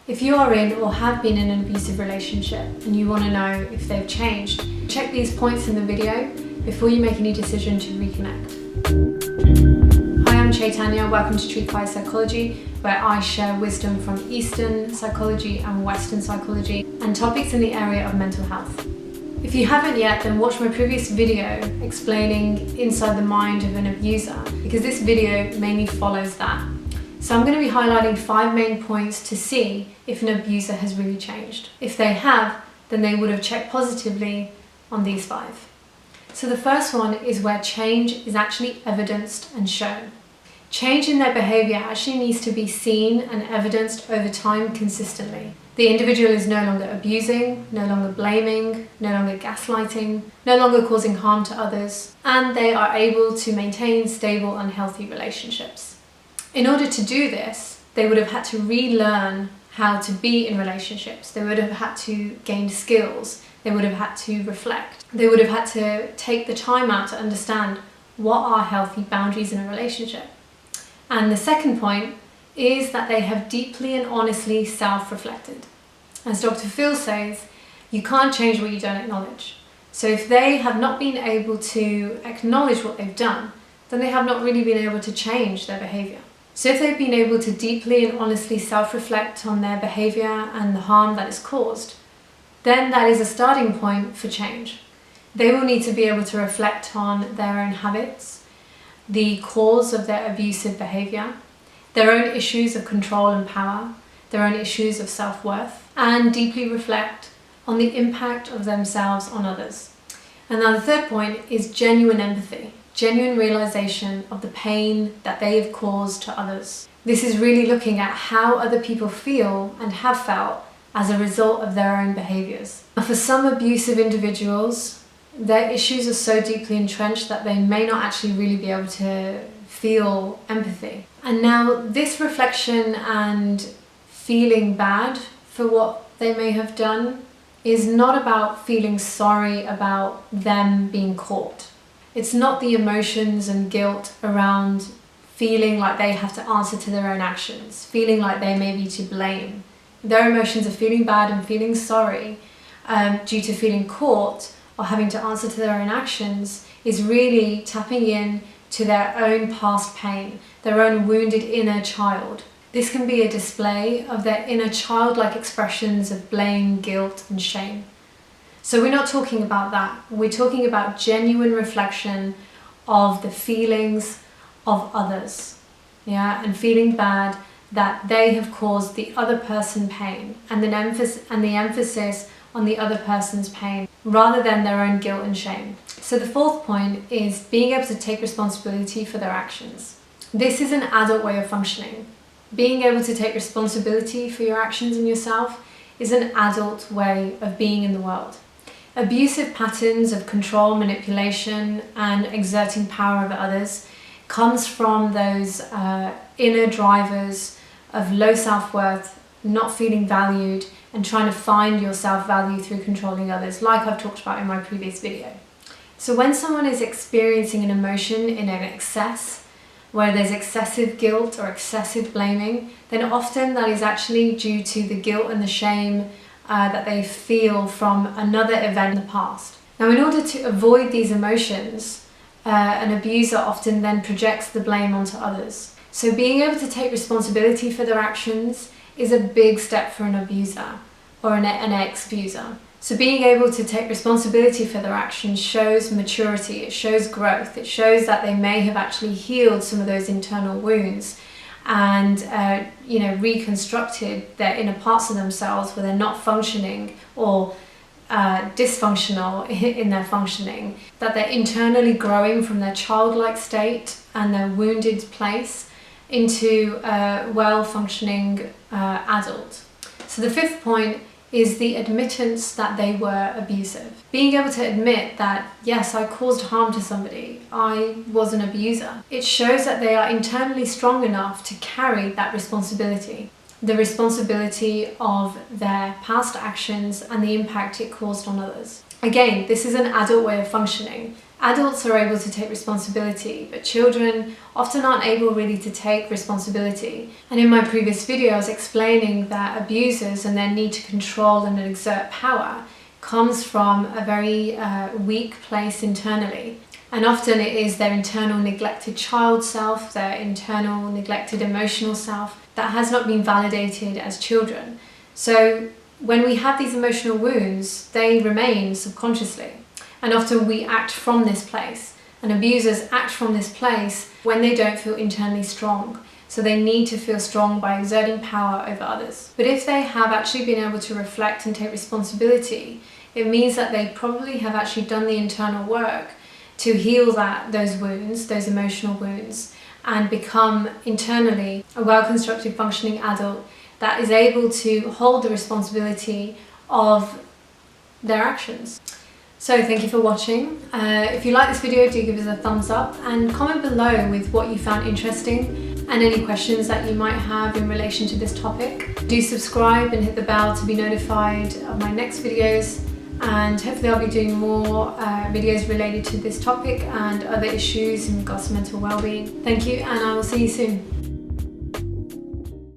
If you are in or have been in an abusive relationship and you want to know if they've changed, check these points in the video before you make any decision to reconnect. Hi, I'm Chaitanya. Welcome to Truth by Psychology, where I share wisdom from Eastern psychology and Western psychology and topics in the area of mental health. If you haven't yet, then watch my previous video explaining inside the mind of an abuser, because this video mainly follows that. So I'm going to be highlighting 5 main points to see if an abuser has really changed. If they have, then they would have checked positively on these 5. So the first one is where change is actually evidenced and shown. Change in their behaviour actually needs to be seen and evidenced over time consistently. The individual is no longer abusing, no longer blaming, no longer gaslighting, no longer causing harm to others, and they are able to maintain stable and healthy relationships. In order to do this, they would have had to relearn how to be in relationships. They would have had to gain skills. They would have had to reflect. They would have had to take the time out to understand what are healthy boundaries in a relationship. And the second point is that they have deeply and honestly self-reflected. As Dr. Phil says, you can't change what you don't acknowledge. So if they have not been able to acknowledge what they've done, then they have not really been able to change their behaviour. So if they've been able to deeply and honestly self-reflect on their behaviour and the harm that is caused, then that is a starting point for change. They will need to be able to reflect on their own habits, the cause of their abusive behaviour, their own issues of control and power, their own issues of self-worth, and deeply reflect on the impact of themselves on others. And now the third point is genuine empathy. Genuine realization of the pain that they have caused to others. This is really looking at how other people feel and have felt as a result of their own behaviors. For some abusive individuals, their issues are so deeply entrenched that they may not actually really be able to feel empathy. And now this reflection and feeling bad for what they may have done is not about feeling sorry about them being caught. It's not the emotions and guilt around feeling like they have to answer to their own actions, feeling like they may be to blame. Their emotions of feeling bad and feeling sorry due to feeling caught or having to answer to their own actions is really tapping in to their own past pain, their own wounded inner child. This can be a display of their inner childlike expressions of blame, guilt and shame. So we're not talking about that. We're talking about genuine reflection of the feelings of others, and feeling bad that they have caused the other person pain, and the emphasis on the other person's pain rather than their own guilt and shame. So the fourth point is being able to take responsibility for their actions. This is an adult way of functioning. Being able to take responsibility for your actions and yourself is an adult way of being in the world. Abusive patterns of control, manipulation and exerting power over others comes from those inner drivers of low self-worth, not feeling valued and trying to find your self-value through controlling others, like I've talked about in my previous video. So when someone is experiencing an emotion in an excess, where there's excessive guilt or excessive blaming, then often that is actually due to the guilt and the shame that they feel from another event in the past. Now, in order to avoid these emotions, an abuser often then projects the blame onto others. So being able to take responsibility for their actions is a big step for an abuser or an ex-abuser. So being able to take responsibility for their actions shows maturity, it shows growth, it shows that they may have actually healed some of those internal wounds and reconstructed their inner parts of themselves where they're not functioning or dysfunctional in their functioning, that they're internally growing from their childlike state and their wounded place into a well-functioning adult. So the fifth point is the admittance that they were abusive. Being able to admit that, yes, I caused harm to somebody, I was an abuser. It shows that they are internally strong enough to carry that responsibility. The responsibility of their past actions and the impact it caused on others. Again, this is an adult way of functioning. Adults are able to take responsibility, but children often aren't able really to take responsibility. And in my previous video, I was explaining that abusers and their need to control and exert power comes from a very weak place internally. And often it is their internal neglected child self, their internal neglected emotional self that has not been validated as children. So when we have these emotional wounds, they remain subconsciously. And often we act from this place. And abusers act from this place when they don't feel internally strong. So they need to feel strong by exerting power over others. But if they have actually been able to reflect and take responsibility, it means that they probably have actually done the internal work to heal those wounds, those emotional wounds, and become internally a well-constructed functioning adult that is able to hold the responsibility of their actions. So thank you for watching. If you like this video, do give us a thumbs up and comment below with what you found interesting and any questions that you might have in relation to this topic. Do subscribe and hit the bell to be notified of my next videos, and hopefully I'll be doing more videos related to this topic and other issues in regards to mental well-being. Thank you, and I will see you soon.